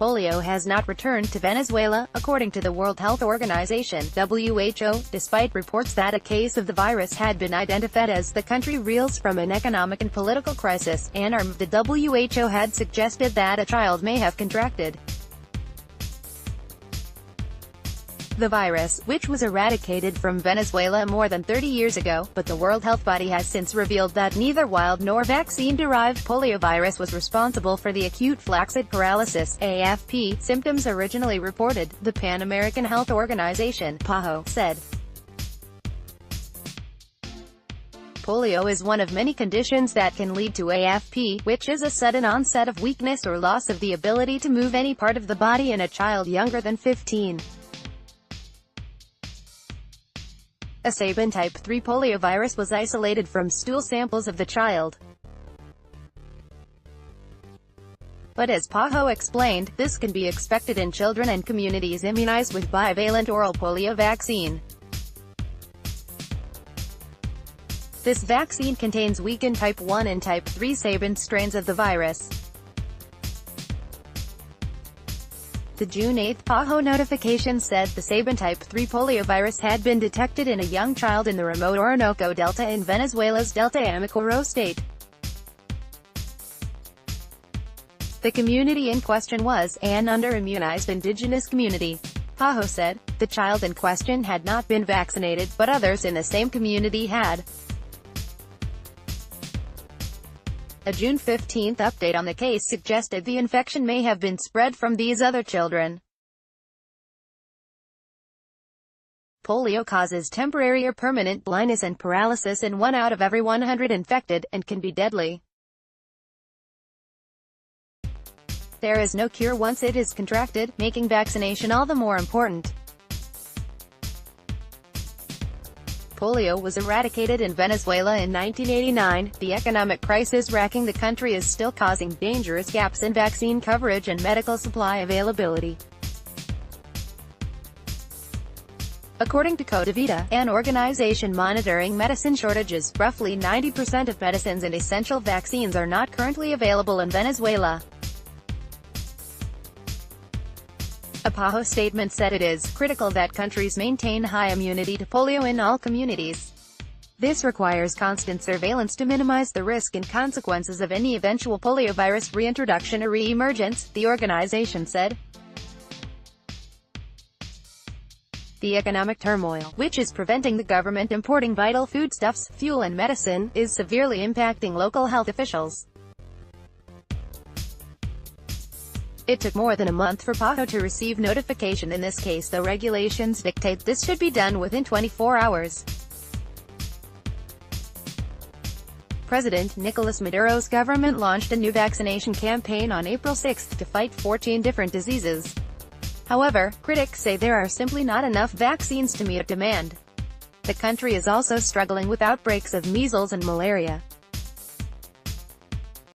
polio has not returned to Venezuela, according to the World Health Organization (WHO), despite reports that a case of the virus had been identified as the country reels from an economic and political crisis. The WHO had suggested that a child may have contracted the virus, which was eradicated from Venezuela more than 30 years ago, but the World Health Body has since revealed that neither wild nor vaccine-derived poliovirus was responsible for the acute flaccid paralysis (AFP) symptoms originally reported, the Pan American Health Organization (PAHO) said. Polio is one of many conditions that can lead to AFP, which is a sudden onset of weakness or loss of the ability to move any part of the body in a child younger than 15. A Sabin type 3 poliovirus was isolated from stool samples of the child. But as PAHO explained, this can be expected in children and communities immunized with bivalent oral polio vaccine. This vaccine contains weakened type 1 and type 3 Sabin strains of the virus. The June 8 PAHO notification said the Sabin type 3 poliovirus had been detected in a young child in the remote Orinoco Delta in Venezuela's Delta Amacuro state. The community in question was an under-immunized indigenous community. PAHO said the child in question had not been vaccinated, but others in the same community had. A June 15 update on the case suggested the infection may have been spread from these other children. Polio causes temporary or permanent blindness and paralysis in 1 out of every 100 infected, and can be deadly. There is no cure once it is contracted, making vaccination all the more important. Polio was eradicated in Venezuela in 1989. The economic crisis racking the country is still causing dangerous gaps in vaccine coverage and medical supply availability. According to Codavita, an organization monitoring medicine shortages, roughly 90% of medicines and essential vaccines are not currently available in Venezuela. A PAHO statement said it is critical that countries maintain high immunity to polio in all communities. This requires constant surveillance to minimize the risk and consequences of any eventual poliovirus reintroduction or re-emergence, the organization said. The economic turmoil, which is preventing the government importing vital foodstuffs, fuel and medicine, is severely impacting local health officials. It took more than a month for PAHO to receive notification in this case, though regulations dictate this should be done within 24 hours. President Nicolas Maduro's government launched a new vaccination campaign on April 6 to fight 14 different diseases. However, critics say there are simply not enough vaccines to meet demand. The country is also struggling with outbreaks of measles and malaria.